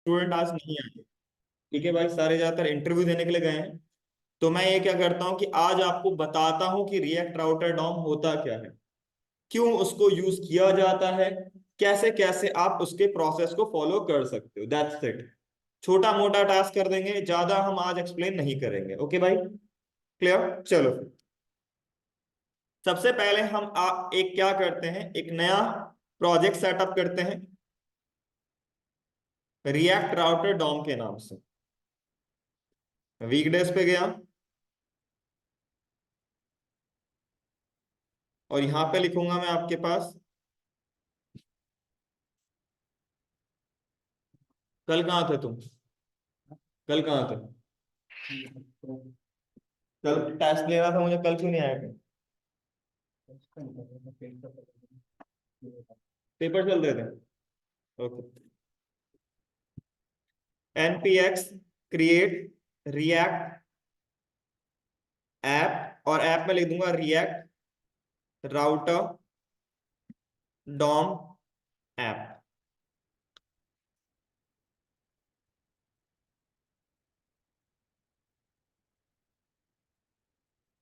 Student आज नहीं आए। ठीक है भाई, सारे ज्यादातर इंटरव्यू देने के लिए गए हैं। तो मैं ये क्या करता हूँ कि आज आपको बताता हूँ कि रिएक्ट राउटर डॉम होता क्या है, क्यों उसको यूज किया जाता है, कैसे कैसे आप उसके प्रोसेस को फॉलो कर सकते हो। That's it. छोटा मोटा टास्क कर देंगे, ज्यादा हम आज एक्सप्लेन नहीं करेंगे। ओके भाई, क्लियर? चलो फिर सबसे पहले हम एक क्या करते हैं, एक नया प्रोजेक्ट सेटअप करते हैं रिएक्ट राउटर डॉम के नाम से। वीकडेज पे गया और यहां पे लिखूंगा मैं आपके पास, कल कहाँ थे तुम? कल कहाँ थे? कल टेस्ट ले रहा था मुझे, कल क्यों नहीं आया थे? पेपर चल रहे थे। Okay. npx create react app, और ऐप में लिख दूंगा रिएक्ट राउटर डॉम ऐप।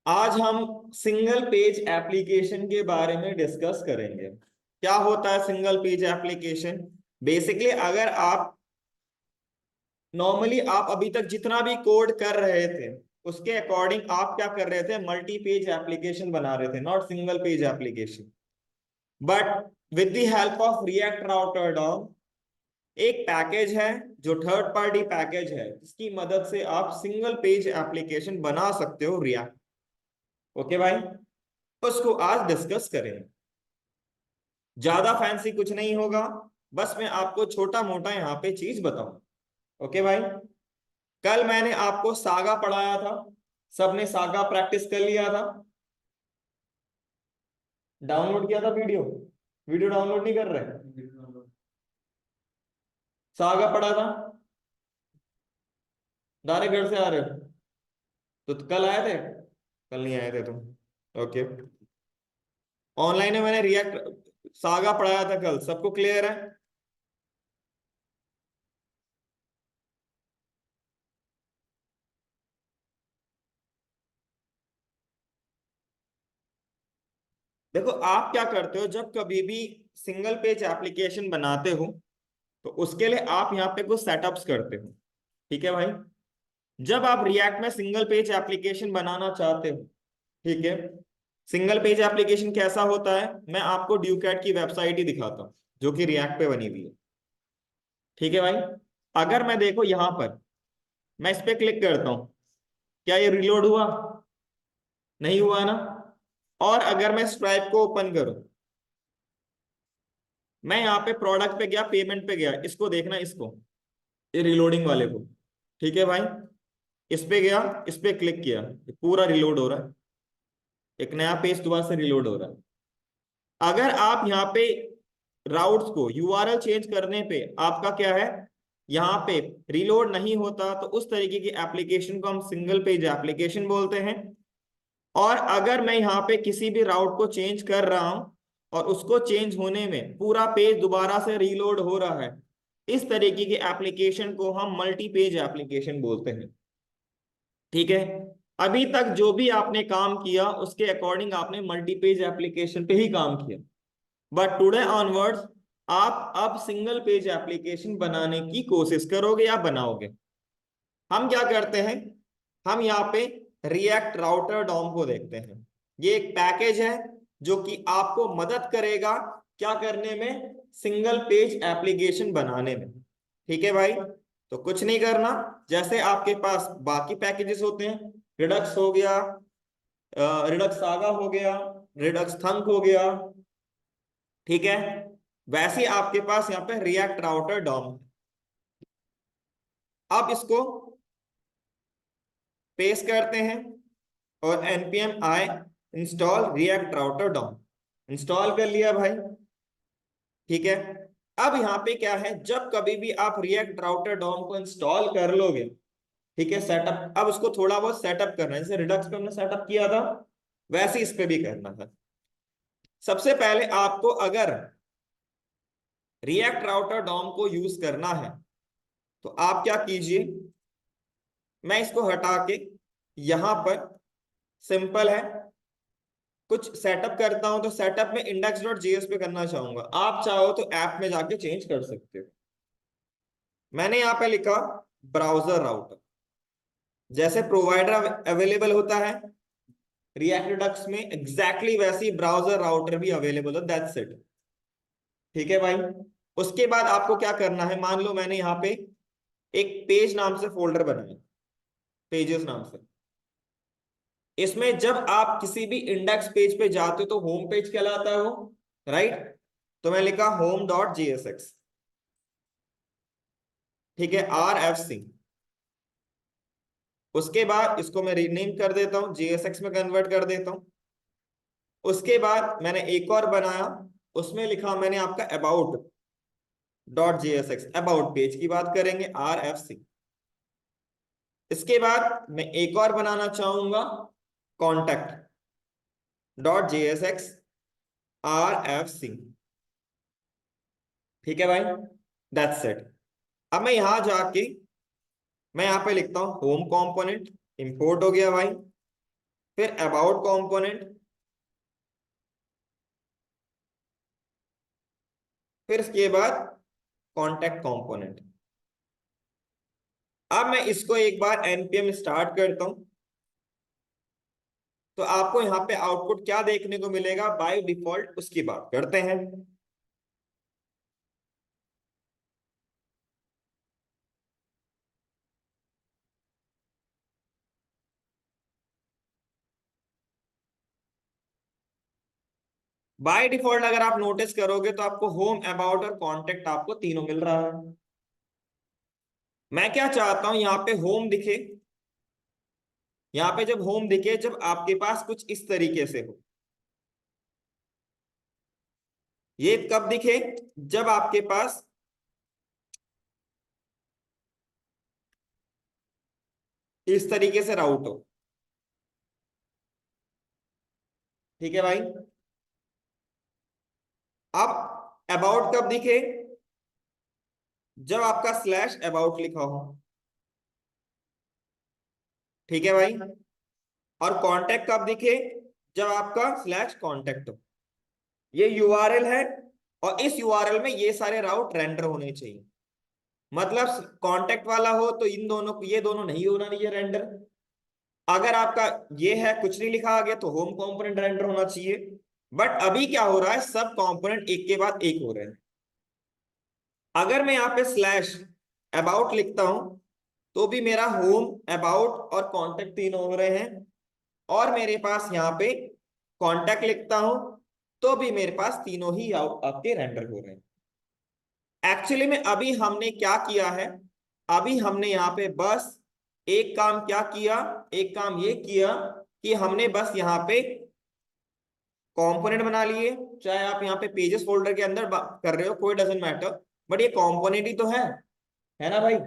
आज हम सिंगल पेज एप्लीकेशन के बारे में डिस्कस करेंगे। क्या होता है सिंगल पेज एप्लीकेशन? बेसिकली अगर आप नॉर्मली आप अभी तक जितना भी कोड कर रहे थे उसके अकॉर्डिंग आप क्या कर रहे थे, मल्टी पेज एप्लीकेशन बना रहे थे, not single page application. But with the help of React Router DOM, एक पैकेज है जो थर्ड पार्टी पैकेज है जिसकी मदद से आप सिंगल पेज एप्लीकेशन बना सकते हो रिएक्ट। ओके भाई, उसको आज डिस्कस करेंगे। ज्यादा फैंसी कुछ नहीं होगा, बस मैं आपको छोटा मोटा यहाँ पे चीज बताऊं। ओके भाई, कल मैंने आपको सागा पढ़ाया था, सबने सागा प्रैक्टिस कर लिया था? डाउनलोड किया था वीडियो? वीडियो डाउनलोड नहीं कर रहे? सागा पढ़ा था? डायरेक्ट घर से आ रहे हो? तो कल आए थे? कल नहीं आए थे तुम। ओके। ऑनलाइन में मैंने रिएक्ट सागा पढ़ाया था कल, सबको क्लियर है? देखो आप क्या करते हो, जब कभी भी सिंगल पेज एप्लीकेशन बनाते हो तो उसके लिए आप यहाँ पे कुछ सेटअप्स करते हो। ठीक है भाई, जब आप रिएक्ट में सिंगल पेज एप्लीकेशन बनाना चाहते हो, ठीक है, सिंगल पेज एप्लीकेशन कैसा होता है मैं आपको ड्यूकैट की वेबसाइट ही दिखाता हूँ जो कि रिएक्ट पे बनी हुई है। ठीक है भाई, अगर मैं देखो यहां पर मैं इस पे क्लिक करता हूं, क्या ये रिलोड हुआ? नहीं हुआ ना। और अगर मैं स्ट्राइप को ओपन करूं, मैं यहाँ पे प्रोडक्ट पे गया, पेमेंट पे गया, इसको देखना, इसको, ये रिलोडिंग वाले को। ठीक है भाई, इस पे गया, इस पे क्लिक किया, ये पूरा रिलोड हो रहा है, एक नया पेज दोबारा से रिलोड हो रहा है। अगर आप यहाँ पे राउट्स को यूआरएल चेंज करने पे आपका क्या है, यहाँ पे रिलोड नहीं होता, तो उस तरीके की एप्लीकेशन को हम सिंगल पेज एप्लीकेशन बोलते हैं। और अगर मैं यहाँ पे किसी भी राउट को चेंज कर रहा हूं और उसको चेंज होने में पूरा पेज दोबारा से रीलोड हो रहा है, इस तरीके की एप्लीकेशन को हम मल्टी पेज एप्लीकेशन बोलते हैं। ठीक है, अभी तक जो भी आपने काम किया उसके अकॉर्डिंग आपने मल्टी पेज एप्लीकेशन पे ही काम किया, बट टुडे ऑनवर्ड्स आप अब सिंगल पेज एप्लीकेशन बनाने की कोशिश करोगे या बनाओगे। हम क्या करते हैं, हम यहाँ पे रिएक्ट राउटर डॉम को देखते हैं। ये एक पैकेज है जो कि आपको मदद करेगा क्या करने में, सिंगल पेज एप्लीकेशन बनाने में। ठीक है भाई, तो कुछ नहीं करना, जैसे आपके पास बाकी पैकेजेस होते हैं, रिडक्स हो गया, रिडक्स सागा हो गया, रिडक्स थंक हो गया, ठीक है, वैसे ही आपके पास यहाँ पे रिएक्ट राउटर डॉम है। अब इसको पेस्ट करते हैं और npm i install React Router DOM, install कर लिया भाई। ठीक है, अब यहाँ पे क्या है, जब कभी भी आप रिएक्ट राउटर डॉम को इंस्टॉल कर लोगे, ठीक है, सेटअप, अब उसको थोड़ा बहुत सेटअप करना है, जैसे रिडक्स पे हमने सेटअप किया था वैसे इस पे भी करना था। सबसे पहले आपको अगर रिएक्ट राउटर डॉम को यूज करना है तो आप क्या कीजिए, मैं इसको हटा के यहां पर सिंपल है कुछ सेटअप करता हूं। तो सेटअप में इंडेक्स डॉट जेएस पे करना चाहूंगा, आप चाहो तो ऐप में जाके चेंज कर सकते हो। मैंने यहाँ पे लिखा ब्राउजर राउटर, जैसे प्रोवाइडर अवेलेबल होता है रिएक्ट डक्स में, एग्जैक्टली वैसी ब्राउजर राउटर भी अवेलेबल है, दैट्स इट। ठीक है भाई। उसके बाद आपको क्या करना है, मान लो मैंने यहाँ पे एक पेज नाम से फोल्डर बनाया, पेजेस नाम से। इसमें जब आप किसी भी इंडेक्स पेज पे जाते हो तो होम पेज कहलाता है वो, राइट। तो मैं लिखा होम डॉट जेएसएक्स, ठीक है, RFC। उसके बाद इसको मैं रीनेम कर देता हूं, जेएसएक्स में कन्वर्ट कर देता हूं। उसके बाद मैंने एक और बनाया, उसमें लिखा मैंने आपका about dot JSX, about page की बात करेंगे, RFC। इसके बाद मैं एक और बनाना चाहूंगा, कॉन्टैक्ट डॉट जेएसएक्स, RFC। ठीक है भाई, दैट्स इट। अब मैं यहां जाके मैं यहां पे लिखता हूं होम कंपोनेंट, इंपोर्ट हो गया भाई। फिर अबाउट कंपोनेंट, फिर इसके बाद कॉन्टैक्ट कंपोनेंट। अब मैं इसको एक बार npm स्टार्ट करता हूं, तो आपको यहाँ पे आउटपुट क्या देखने को मिलेगा बाय डिफॉल्ट, उसकी बात करते हैं। बाय डिफॉल्ट अगर आप नोटिस करोगे तो आपको होम, अबाउट और कॉन्टेक्ट आपको तीनों मिल रहा है। मैं क्या चाहता हूं, यहाँ पे होम दिखे, यहाँ पे जब होम दिखे, जब आपके पास कुछ इस तरीके से हो। ये कब दिखे, जब आपके पास इस तरीके से राउट हो। ठीक है भाई। अब अबाउट कब दिखे, जब आपका स्लैश अबाउट लिखा हो। ठीक है भाई। और कांटेक्ट कब दिखे, जब आपका स्लैश कांटेक्ट हो। ये यूआरएल है, और इस यूआरएल में ये सारे राउट रेंडर होने चाहिए। मतलब कांटेक्ट वाला हो तो इन दोनों को, ये दोनों नहीं होना चाहिए रेंडर। अगर आपका ये है कुछ नहीं लिखा आ गया तो होम कंपोनेंट रेंडर होना चाहिए। बट अभी क्या हो रहा है, सब कंपोनेंट एक के बाद एक हो रहे हैं। अगर मैं यहाँ पे स्लैश अबाउट लिखता हूं तो भी मेरा होम, अबाउट और कॉन्टेक्ट तीनों हो रहे हैं। और मेरे पास यहाँ पे कॉन्टेक्ट लिखता हूं तो भी मेरे पास तीनों ही आपके रेंडर हो रहे हैं। एक्चुअली में अभी हमने क्या किया है, अभी हमने यहाँ पे बस एक काम क्या किया, एक काम ये किया कि हमने बस यहाँ पे कंपोनेंट बना लिए। चाहे आप यहाँ पे पेजेस फोल्डर के अंदर कर रहे हो, कोई डजेंट मैटर, बट ये कंपोनेंट ही तो है ना भाई।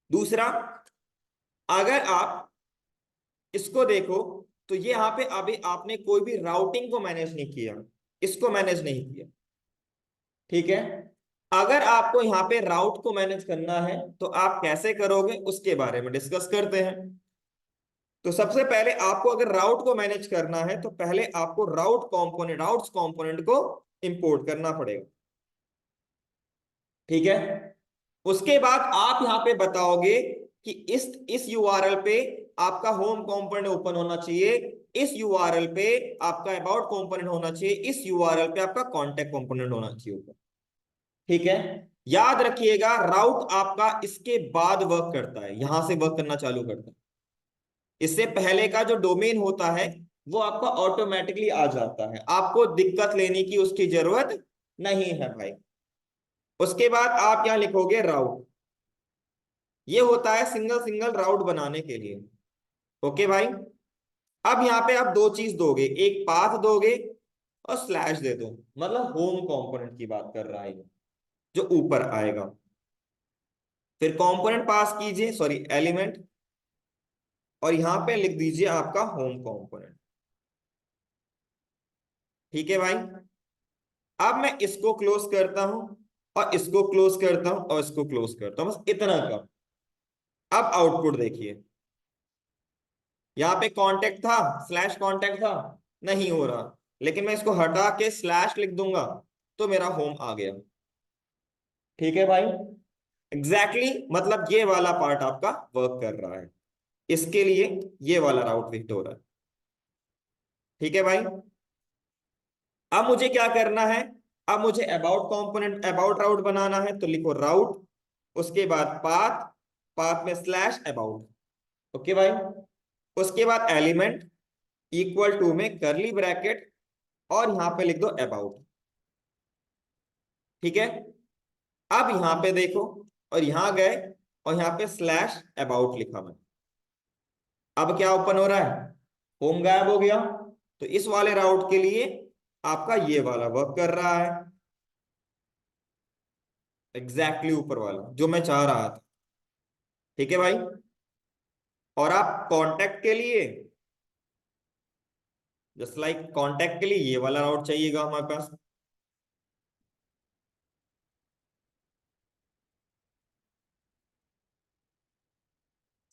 दूसरा, अगर आप इसको देखो तो ये यहाँ पे अभी आपने कोई भी राउटिंग को मैनेज नहीं किया, इसको मैनेज नहीं किया। ठीक है। अगर आपको यहाँ पे राउट को मैनेज करना है तो आप कैसे करोगे, उसके बारे में डिस्कस करते हैं। तो सबसे पहले आपको अगर राउट को मैनेज करना है तो पहले आपको राउट्स कंपोनेंट को इंपोर्ट करना पड़ेगा। ठीक है। उसके बाद आप यहाँ पे बताओगे कि इस यूआरएल पे आपका होम कंपोनेंट ओपन होना चाहिए, इस यूआरएल पे आपका अबाउट कंपोनेंट होना चाहिए, इस यूआरएल पे आपका कॉन्टेक्ट कंपोनेंट होना चाहिए ऊपर। ठीक है। याद रखिएगा राउट आपका इसके बाद वर्क करता है, यहां से वर्क करना चालू करता है। इससे पहले का जो डोमेन होता है वो आपका ऑटोमेटिकली आ जाता है, आपको दिक्कत लेने की उसकी जरूरत नहीं है भाई। उसके बाद आप यहां लिखोगे राउट, ये होता है सिंगल सिंगल राउट बनाने के लिए। ओके भाई। अब यहाँ पे आप दो चीज दोगे, एक पाथ दोगे और स्लैश दे दो, मतलब होम कंपोनेंट की बात कर रहा है ये, जो ऊपर आएगा। फिर कंपोनेंट पास कीजिए, सॉरी एलिमेंट, और यहां पे लिख दीजिए आपका होम कंपोनेंट। ठीक है भाई। अब मैं इसको क्लोज करता हूं, और इसको क्लोज करता हूं और इसको क्लोज करता हूं, बस इतना का। अब आउटपुट देखिए, यहाँ पे कांटेक्ट था, स्लैश कांटेक्ट था, नहीं हो रहा, लेकिन मैं इसको हटा के स्लैश लिख दूंगा तो मेरा होम आ गया। ठीक है भाई, एग्जैक्टली मतलब ये वाला पार्ट आपका वर्क कर रहा है, इसके लिए ये वाला राउट हिट हो रहा है। ठीक है भाई, अब मुझे क्या करना है, अब मुझे अबाउट कंपोनेंट अबाउट राउट बनाना है, तो लिखो राउट, उसके बाद पाथ, पाथ में स्लैश अबाउट। ओके भाई, उसके बाद एलिमेंट इक्वल टू में करली ब्रैकेट और यहां पे लिख दो अबाउट। ठीक है, अब यहां पे देखो, और यहां गए और यहां पे स्लैश अबाउट लिखा मैं। अब क्या ओपन हो रहा है, होम गायब हो गया। तो इस वाले राउट के लिए आपका ये वाला वर्क कर रहा है, एग्जैक्टली ऊपर वाला जो मैं चाह रहा था। ठीक है भाई, और आप कांटेक्ट के लिए, जस्ट लाइक कांटेक्ट के लिए ये वाला राउट चाहिएगा हमारे पास।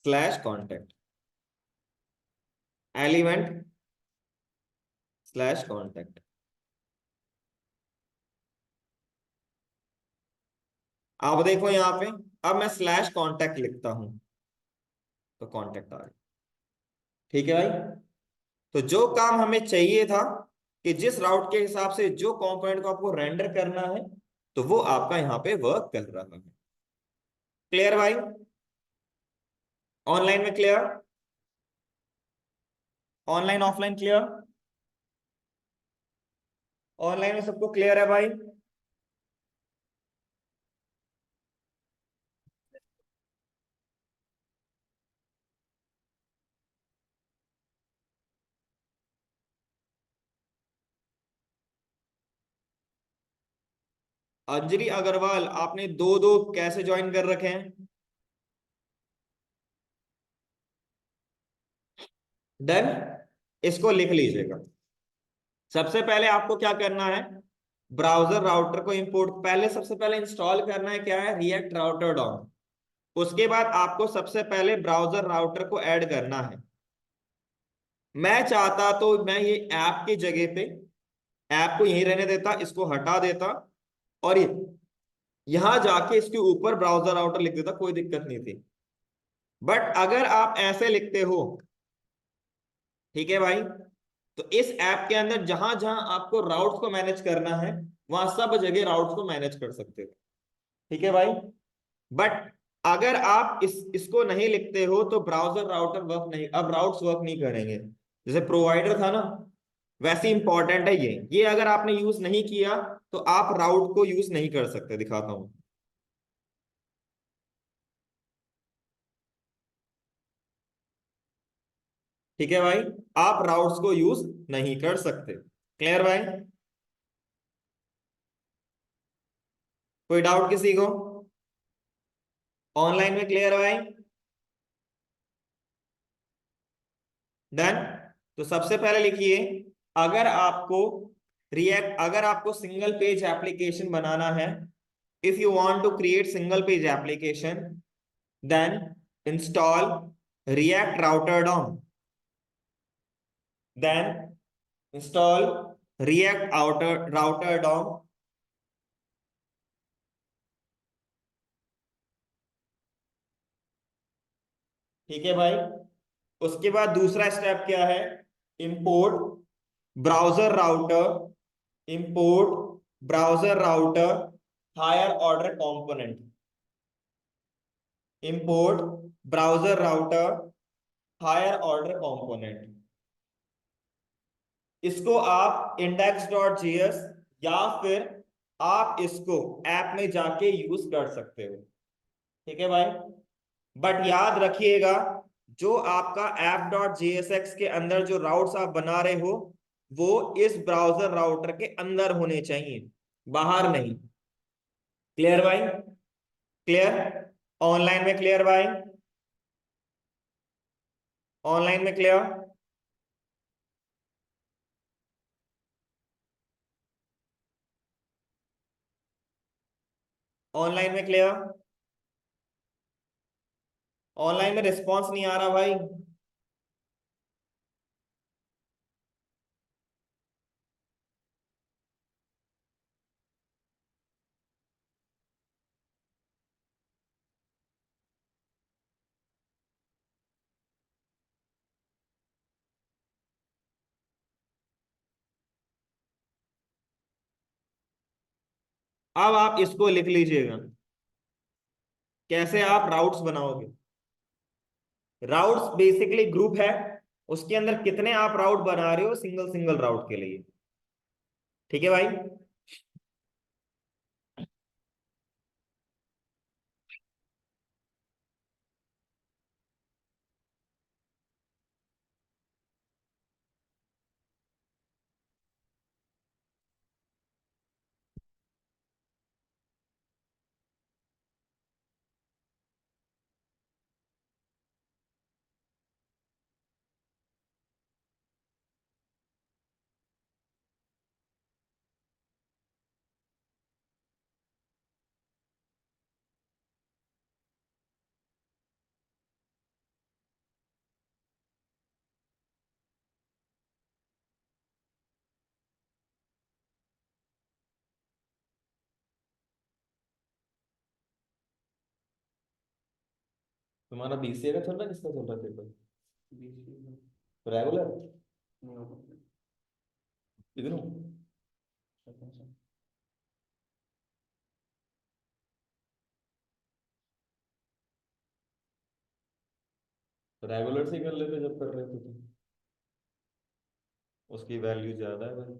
Slash contact, element slash contact. आप देखो यहाँ पे, अब मैं स्लैश कांटेक्ट लिखता हूं तो कांटेक्ट आ गया। ठीक है भाई, तो जो काम हमें चाहिए था कि जिस राउट के हिसाब से जो कंपोनेंट को आपको रेंडर करना है, तो वो आपका यहाँ पे वर्क कर रहा है। क्लियर भाई, ऑनलाइन में clear, online offline clear, online में सबको क्लियर है भाई। अंजलि अग्रवाल, आपने दो दो कैसे ज्वाइन कर रखे हैं? डन, इसको लिख लीजिएगा। सबसे पहले आपको क्या करना है, ब्राउजर राउटर को इंपोर्ट, पहले सबसे पहले इंस्टॉल करना है क्या है, रिएक्ट राउटर डॉम। उसके बाद आपको सबसे पहले ब्राउजर राउटर को ऐड करना है। मैं चाहता तो मैं ये ऐप की जगह पे ऐप को यहीं रहने देता, इसको हटा देता और ये यहां जाके इसके ऊपर ब्राउजर राउटर लिख देता, कोई दिक्कत नहीं थी। बट अगर आप ऐसे लिखते हो, ठीक है भाई, तो इस ऐप के अंदर जहां जहां आपको राउट्स को मैनेज करना है, वहां सब जगह राउट्स को मैनेज कर सकते हो। ठीक है भाई, बट अगर आप इसको नहीं लिखते हो तो ब्राउजर राउटर वर्क नहीं, अब राउट्स वर्क नहीं करेंगे। जैसे प्रोवाइडर था ना, वैसे इंपॉर्टेंट है ये अगर आपने यूज नहीं किया तो आप राउट को यूज नहीं कर सकते, दिखाता हूं। ठीक है भाई, आप राउट्स को यूज नहीं कर सकते। क्लियर भाई, कोई डाउट किसी को? ऑनलाइन में क्लियर भाई? डन, तो सबसे पहले लिखिए, अगर आपको अगर आपको सिंगल पेज एप्लीकेशन बनाना है, if you want to create single page application, then install React Router DOM, then install React outer router DOM. ठीक है भाई, उसके बाद दूसरा स्टेप क्या है, import browser router, import browser router higher order component, import browser router higher order component. इसको आप index.js या फिर आप इसको ऐप में जाके यूज कर सकते हो। ठीक है भाई, बट याद रखिएगा, जो आपका app.jsx के अंदर जो राउट्स आप बना रहे हो, वो इस ब्राउजर राउटर के अंदर होने चाहिए, बाहर नहीं। क्लियर भाई, क्लियर, ऑनलाइन में क्लियर भाई, ऑनलाइन में क्लियर। ऑनलाइन में क्लियर? ऑनलाइन में रिस्पॉन्स नहीं आ रहा भाई। अब आप इसको लिख लीजिएगा, कैसे आप राउट्स बनाओगे। राउट्स बेसिकली ग्रुप है, उसके अंदर कितने आप राउट बना रहे हो सिंगल सिंगल राउट के लिए। ठीक है भाई। तुम्हारा बीसीए का चल रहा है, किसका चल रहा है पेपर? रेगुलर? इधर हूँ। रेगुलर से ही कर लेते जब कर रहे थे तो। उसकी वैल्यू ज्यादा है भाई।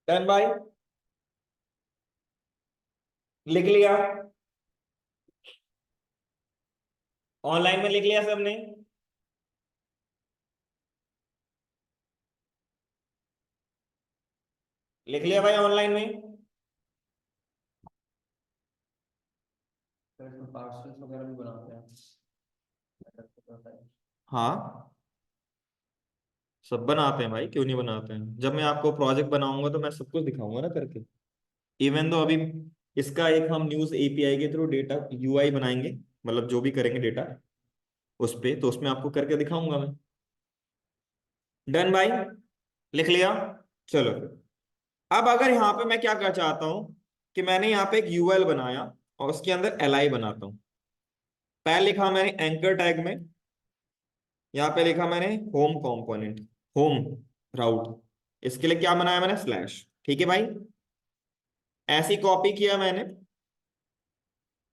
डन भाई, लिख लिया? ऑनलाइन में लिख लिया सबने? लिख लिया भाई ऑनलाइन में? पार्सल्स वगैरह भी बनाते हैं। हाँ, सब बनाते हैं भाई, क्यों नहीं बनाते हैं। जब मैं आपको प्रोजेक्ट बनाऊंगा तो मैं सब कुछ दिखाऊंगा ना करके। इवन तो अभी इसका एक हम न्यूज एपीआई के थ्रू डेटा यूआई बनाएंगे, मतलब जो भी करेंगे डेटा उस पे, तो उसमें आपको करके दिखाऊंगा मैं। डन भाई, लिख लिया? चलो फिर। अब अगर यहाँ पे मैं क्या कर चाहता हूँ कि मैंने यहाँ पे एक यूएल बनाया और उसके अंदर एलआई बनाता हूँ। पहले लिखा मैंने एंकर टैग में, यहाँ पे लिखा मैंने होम कंपोनेंट, होम राउट। इसके लिए क्या बनाया मैंने, स्लैश। ठीक है भाई, ऐसी कॉपी किया मैंने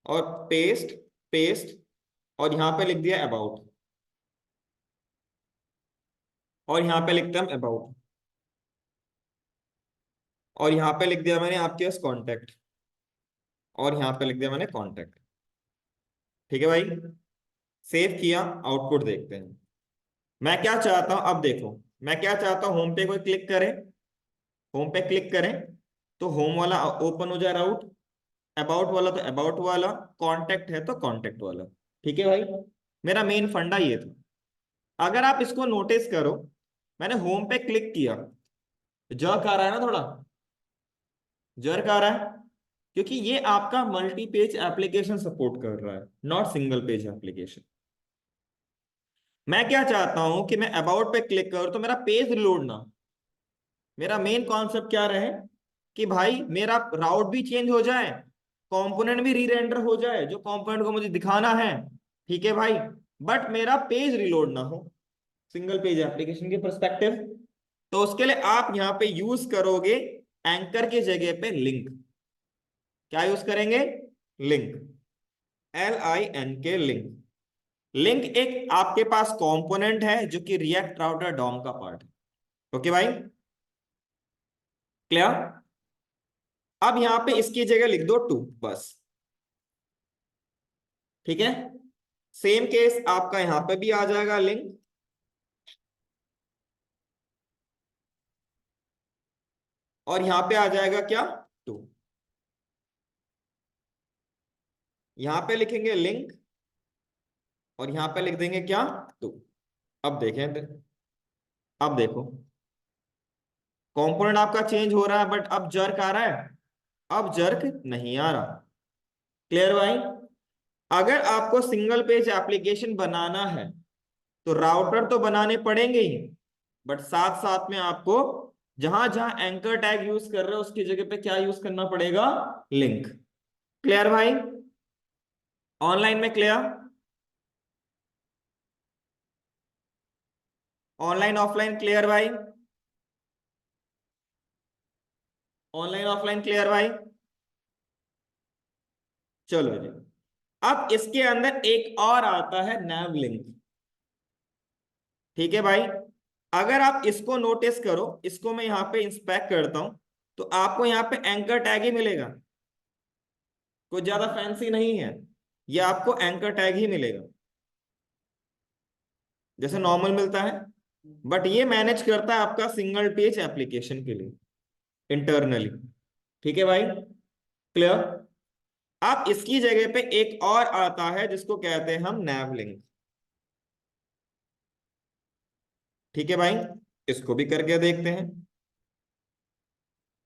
और पेस्ट, पेस्ट, और यहां पे लिख दिया अबाउट, और यहां पे लिखता हूं अबाउट, और यहां पे लिख दिया मैंने आपके पास कॉन्टेक्ट, और यहां पे लिख दिया मैंने कॉन्टेक्ट। ठीक है भाई, सेव किया, आउटपुट देखते हैं। मैं क्या चाहता हूं, अब देखो, मैं क्या चाहता हूं, होम पे कोई क्लिक करे, होम पे क्लिक करें तो होम वाला ओपन हो जाए राउट, अबाउट वाला तो अबाउट वाला, कांटेक्ट है तो कांटेक्ट वाला। ठीक है भाई, मेरा मेन फंडा ये था। अगर आप इसको नोटिस करो, मैंने होम पे क्लिक किया, जर्क आ रहा है ना थोड़ा, जर्क आ रहा है, क्योंकि ये आपका मल्टी पेज एप्लीकेशन सपोर्ट कर रहा है, नॉट सिंगल पेज एप्लीकेशन। मैं क्या चाहता हूं कि मैं अबाउट पे क्लिक करूं तो मेरा पेज रिलोड ना। मेरा मेन कॉन्सेप्ट क्या रहे कि भाई मेरा राउट भी चेंज हो जाए, कंपोनेंट भी री रेंडर हो जाए जो कंपोनेंट को मुझे दिखाना है। ठीक है भाई, बट मेरा पेज रिलोड ना हो, सिंगल पेज एप्लीकेशन के परस्पेक्टिव। तो उसके लिए आप यहां पे यूज करोगे एंकर की जगह पे लिंक। क्या यूज करेंगे, लिंक, LINK लिंक। लिंक एक आपके पास कंपोनेंट है जो कि रिएक्ट राउटर डॉम का पार्ट है। ओके भाई, क्लियर। अब यहां पे इसकी जगह लिख दो टू बस। ठीक है, सेम केस आपका यहां पे भी आ जाएगा लिंक, और यहां पे आ जाएगा क्या, टू। यहां पे लिखेंगे लिंक और यहां पे लिख देंगे क्या, टू। अब देखें, अब देखो कंपोनेंट आपका चेंज हो रहा है, बट अब जर्क आ रहा है, अब जर्क नहीं आ रहा। क्लियर भाई। अगर आपको सिंगल पेज एप्लीकेशन बनाना है तो राउटर तो बनाने पड़ेंगे ही, बट साथ साथ में आपको जहां जहां एंकर टैग यूज कर रहे हो उसकी जगह पे क्या यूज करना पड़ेगा, लिंक। क्लियर भाई, ऑनलाइन में क्लियर, ऑनलाइन ऑफलाइन क्लियर भाई, ऑनलाइन ऑफलाइन क्लियर भाई। चलो जी, अब इसके अंदर एक और आता है नैव लिंक। ठीक है भाई, अगर आप इसको नोटिस करो, इसको मैं यहां पे इंस्पेक्ट करता हूं, तो आपको यहां पे एंकर टैग ही मिलेगा, कोई ज्यादा फैंसी नहीं है, ये आपको एंकर टैग ही मिलेगा जैसे नॉर्मल मिलता है, बट ये मैनेज करता है आपका सिंगल पेज एप्लीकेशन के लिए इंटरनली। ठीक है भाई, क्लियर। आप इसकी जगह पे एक और आता है जिसको कहते हैं हम नैव लिंक। ठीक है भाई, इसको भी करके देखते हैं।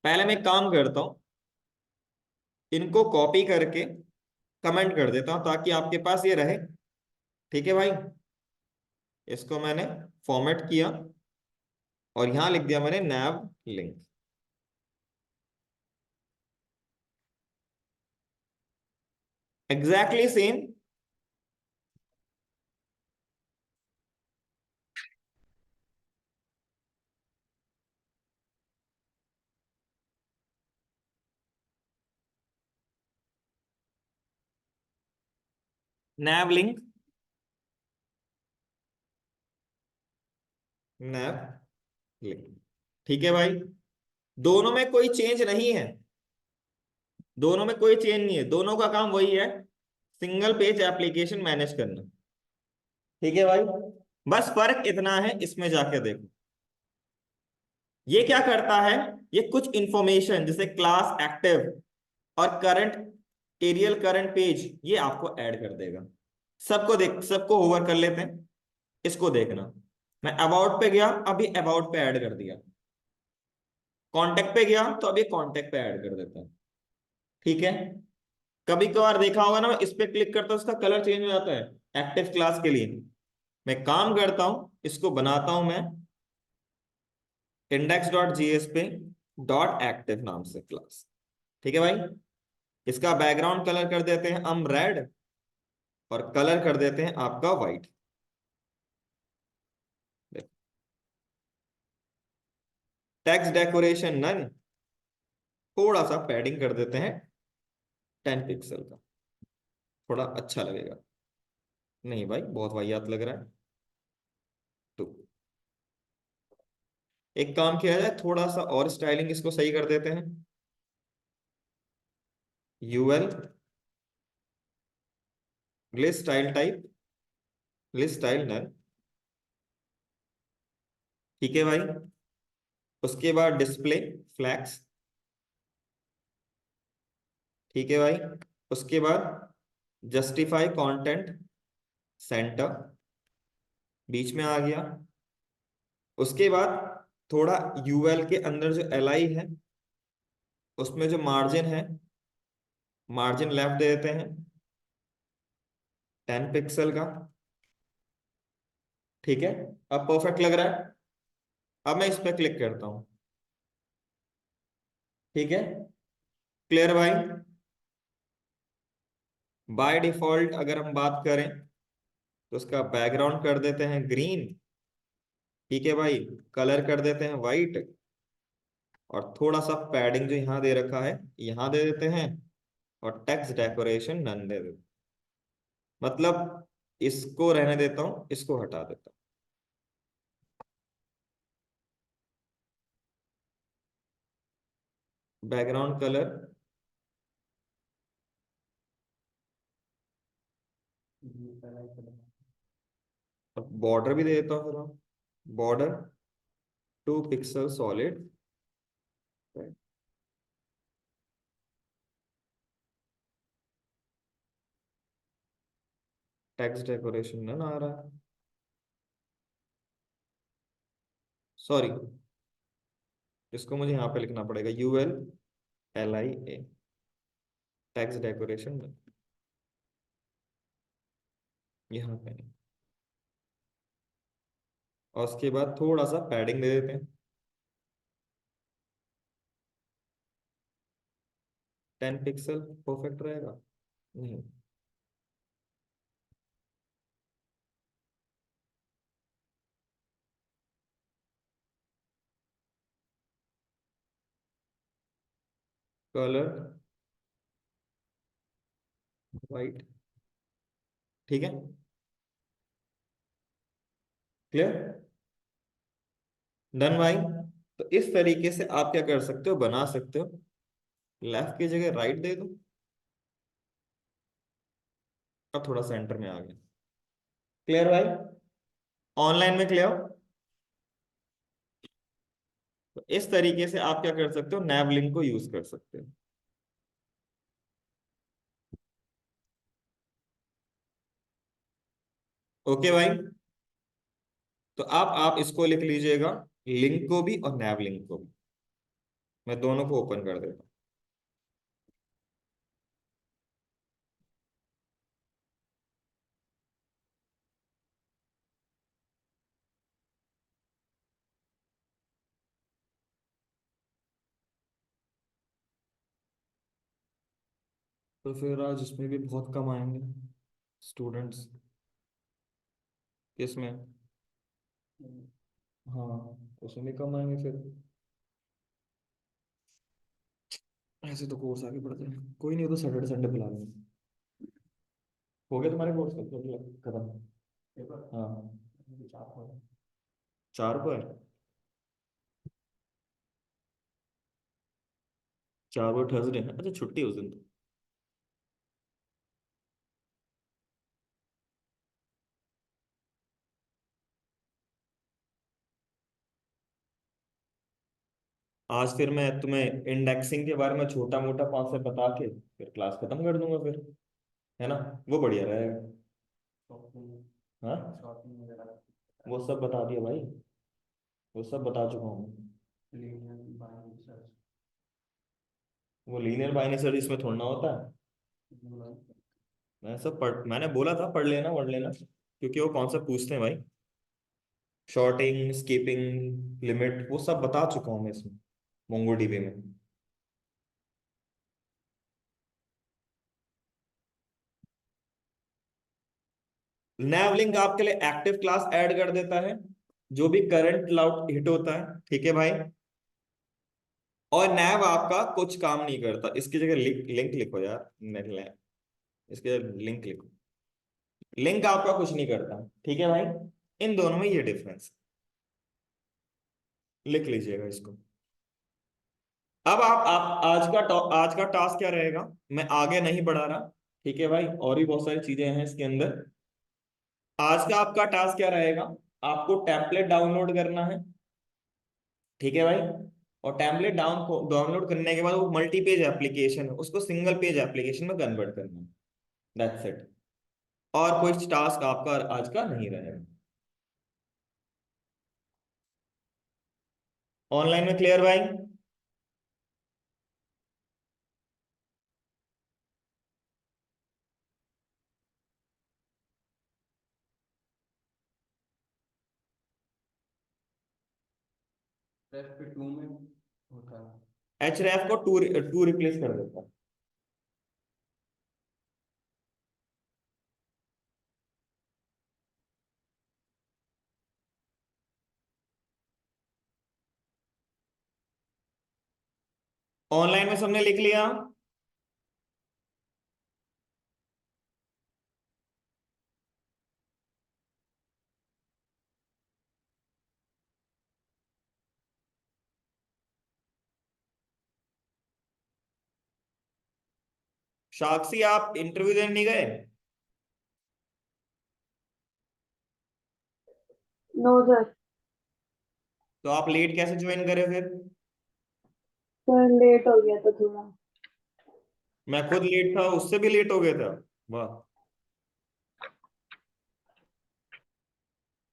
पहले मैं एक काम करता हूं, इनको कॉपी करके कमेंट कर देता हूं ताकि आपके पास ये रहे। ठीक है भाई, इसको मैंने फॉर्मेट किया और यहां लिख दिया मैंने nav link. Exactly same. Nav link, nav link. ठीक है भाई, दोनों में कोई चेंज नहीं है, दोनों में कोई चेंज नहीं है, दोनों का काम वही है, सिंगल पेज एप्लीकेशन मैनेज करना। ठीक है भाई, बस फर्क इतना है, इसमें जाके देखो ये क्या करता है। ये कुछ इंफॉर्मेशन जैसे क्लास एक्टिव और करंट एरियल करंट पेज ये आपको ऐड कर देगा। सबको देख, सबको ओवर कर लेते हैं, इसको देखना। मैं अबाउट पे गया, अभी अबाउट पे ऐड कर दिया। कांटेक्ट पे गया तो अभी कांटेक्ट पे ऐड कर देता हूं। ठीक है, कभी कभार देखा होगा ना, मैं इस पे क्लिक करता हूं उसका कलर चेंज हो जाता है एक्टिव क्लास के लिए। मैं काम करता हूं, इसको बनाता हूं मैं इंडेक्स डॉट जीएस पे डॉट एक्टिव नाम से क्लास। ठीक है भाई, इसका बैकग्राउंड कलर कर देते हैं हम रेड और कलर कर देते हैं आपका व्हाइट। टेक्स्ट डेकोरेशन नन, थोड़ा सा पैडिंग कर देते हैं 10 पिक्सल का, थोड़ा अच्छा लगेगा। नहीं भाई, बहुत वाहियात लग रहा है। तो एक काम किया जाए, थोड़ा सा और स्टाइलिंग इसको सही कर देते हैं। UL list style type, list style none. ठीक है भाई, उसके बाद डिस्प्ले फ्लैक्स। ठीक है भाई, उसके बाद जस्टिफाई कंटेंट सेंटर, बीच में आ गया। उसके बाद थोड़ा यूएल के अंदर जो एलआई है उसमें जो मार्जिन है, मार्जिन लेफ्ट दे देते हैं 10 पिक्सल का। ठीक है, अब परफेक्ट लग रहा है। अब मैं इस पर क्लिक करता हूं। ठीक है, क्लियर भाई। बाय डिफॉल्ट अगर हम बात करें तो उसका बैकग्राउंड कर देते हैं ग्रीन। ठीक है भाई, कलर कर देते हैं वाइट, और थोड़ा सा पैडिंग जो यहाँ दे रखा है यहाँ दे देते हैं, और टेक्स्ट डेकोरेशन नन दे देते हैं। मतलब इसको रहने देता हूँ, इसको हटा देता हूँ। बैकग्राउंड कलर, अब बॉर्डर भी दे देता हूँ फिर हम, border 2 pixel solid. Text decoration ना आ रहा है, सॉरी, इसको मुझे यहाँ पे लिखना पड़ेगा, ULLIA, टेक्स्ट डेकोरेशन, यहाँ पे नहीं। और उसके बाद थोड़ा सा पैडिंग दे देते हैं, 10 पिक्सल, परफेक्ट रहेगा। नहीं, कलर वाइट, ठीक है, क्लियर, डन भाई। तो इस तरीके से आप क्या कर सकते हो, बना सकते हो, लेफ्ट की जगह राइट दे दो। अब थोड़ा सेंटर में आ गया, क्लियर भाई, ऑनलाइन में क्लियर। तो इस तरीके से आप क्या कर सकते हो, नैव लिंक को यूज कर सकते हो। ओके भाई, तो आप इसको लिख लीजिएगा, लिंक को भी और नैव लिंक को भी। मैं दोनों को ओपन कर देता हूँ। तो फिर आज इसमें भी बहुत कम आएंगे स्टूडेंट्स, इसमें, हाँ, उसमें भी कम आएंगे फिर। ऐसे तो कोर्स आगे बढ़ते हैं, कोई नहीं, वो तो सैटरडे संडे बुला लेंगे। हो गया तुम्हारे कोर्स का खत्म, हाँ, 4 को है, 4 को थर्सडे है, अच्छा छुट्टी है उस दिन तो। आज फिर मैं तुम्हें इंडेक्सिंग के बारे में छोटा मोटा कॉन्सेप्ट बता के फिर क्लास खत्म कर दूंगा फिर, है ना, वो बढ़िया रहेगा। हाँ, वो सब बता दिया भाई, वो सब बता चुका हूँ। वो लीनियर बाइनरी सर्च इसमें थोड़ा ना होता है। मैंने बोला था पढ़ लेना, पढ़ लेना, क्योंकि वो कॉन्सेप्ट पूछते हैं भाई, शॉर्टिंग, स्कीपिंग, लिमिट, वो सब बता चुका हूँ मैं इसमें, मोंगोडीबी में। नैवलिंक आपके लिए एक्टिव क्लास ऐड कर देता है, जो भी करंट क्लाउड हिट होता है, ठीक है भाई। और नैव आपका कुछ काम नहीं करता, इसकी जगह लिंक लिंक लिखो यार, इसकी जगह लिंक लिखो, लिंक आपका कुछ नहीं करता, ठीक है भाई। इन दोनों में ये डिफरेंस, लिख लीजिएगा इसको। अब आप आज का टास्क क्या रहेगा, मैं आगे नहीं बढ़ा रहा, ठीक है भाई, और भी बहुत सारी चीजें हैं इसके अंदर। आज का आपका टास्क क्या रहेगा, आपको टेम्पलेट डाउनलोड करना है, ठीक है भाई। और टेम्पलेट डाउनलोड करने के बाद वो मल्टी पेज एप्लीकेशन है, उसको सिंगल पेज एप्लीकेशन में कन्वर्ट करना है, दैट्स इट। और कोई टास्क आपका आज का नहीं रहेगा। ऑनलाइन में क्लियर भाई। HRF को टू टू रिप्लेस कर देता है। ऑनलाइन में सबने लिख लिया। साक्षी आप इंटरव्यू देने नहीं गए? No sir. तो आप लेट कैसे ज्वाइन करे फिर? सर लेट हो गया था थोड़ा। मैं खुद लेट था, उससे भी लेट हो गया था। वाह।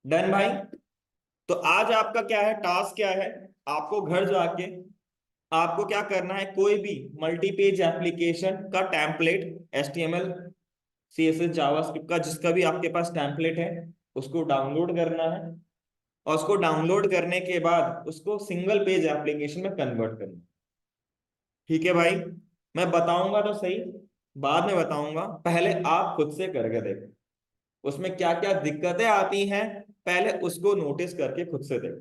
डन भाई। तो आज आपका क्या है, टास्क क्या है? आपको घर जाके आपको क्या करना है, कोई भी मल्टी पेज एप्लीकेशन का टेम्पलेट, HTML CSS जावास्क्रिप्ट का जिसका भी आपके पास टेम्पलेट है, उसको डाउनलोड करना है। और उसको डाउनलोड करने के बाद उसको सिंगल पेज एप्लीकेशन में कन्वर्ट करना है। ठीक है भाई। मैं बताऊंगा तो सही, बाद में बताऊंगा, पहले आप खुद से करके देखो उसमें क्या क्या दिक्कतें आती हैं, पहले उसको नोटिस करके खुद से देखो।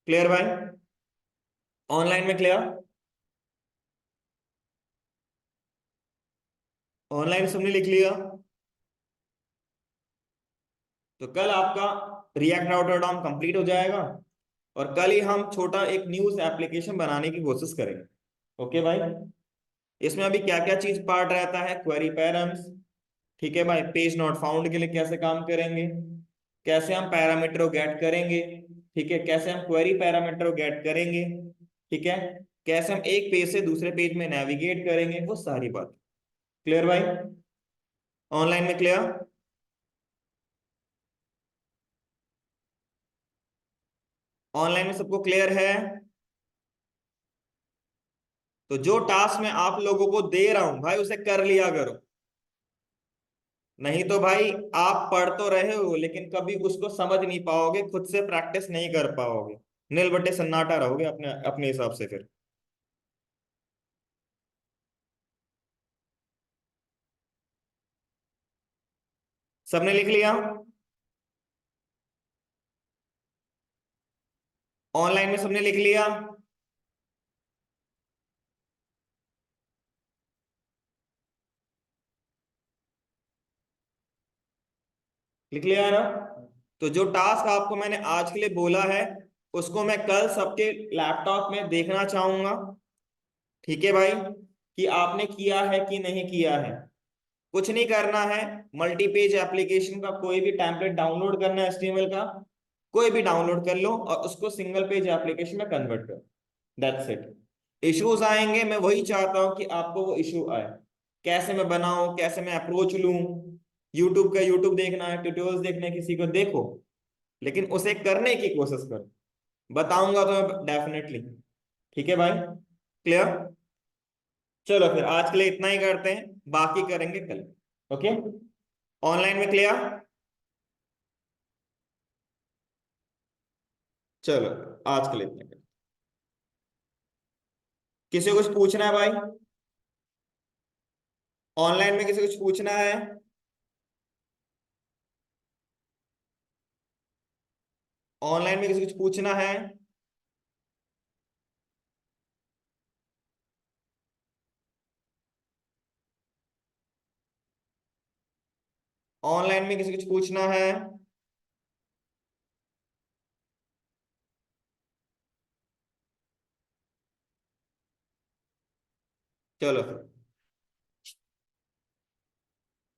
क्लियर भाई? ऑनलाइन में क्लियर? ऑनलाइन सबने लिख लिया? तो कल आपका रिएक्ट राउटर डॉम कंप्लीट हो जाएगा, और कल ही हम छोटा एक न्यूज एप्लीकेशन बनाने की कोशिश करेंगे। ओके भाई। इसमें अभी क्या क्या चीज पार्ट रहता है, क्वेरी पैरम्स, ठीक है भाई, पेज नॉट फाउंड के लिए कैसे काम करेंगे, कैसे हम पैरामीटर गेट करेंगे, ठीक है, कैसे हम क्वेरी पैरामीटर गेट करेंगे, ठीक है, कैसे हम एक पेज से दूसरे पेज में नेविगेट करेंगे, वो सारी बात। क्लियर भाई? ऑनलाइन में क्लियर? ऑनलाइन में सबको क्लियर है? तो जो टास्क मैं आप लोगों को दे रहा हूं भाई उसे कर लिया करो। नहीं तो भाई आप पढ़ तो रहे हो लेकिन कभी उसको समझ नहीं पाओगे, खुद से प्रैक्टिस नहीं कर पाओगे, नील बट्टे सन्नाटा रहोगे अपने अपने हिसाब से फिर। सबने लिख लिया? ऑनलाइन में सबने लिख लिया? लिख लिया है ना? तो जो टास्क आपको मैंने आज के लिए बोला है उसको मैं कल सबके लैपटॉप में देखना चाहूंगा। ठीक है भाई, कि आपने किया है कि नहीं किया है। कुछ नहीं करना है, मल्टी पेज एप्लीकेशन का कोई भी टेम्पलेट डाउनलोड करना है, HTML का कोई भी डाउनलोड कर लो और उसको सिंगल पेज एप्लीकेशन में कन्वर्ट करो। That's it. इश्यूज आएंगे, मैं वही चाहता हूं कि आपको वो इशू आए, कैसे मैं बनाऊं, कैसे मैं अप्रोच लूं। यूट्यूब का यूट्यूब देखना है, ट्यूटोरियल्स देखने हैं, किसी को देखो, लेकिन उसे करने की कोशिश करो। बताऊंगा तो मैं डेफिनेटली। ठीक है भाई? क्लियर? चलो फिर आज के लिए इतना ही करते हैं, बाकी करेंगे कल। ओके। ऑनलाइन में क्लियर? चलो आज के लिए इतना ही। किसी को कुछ पूछना है भाई? ऑनलाइन में किसी को कुछ पूछना है? ऑनलाइन में किसी को कुछ पूछना है? ऑनलाइन में किसी को कुछ पूछना है? चलो फिर।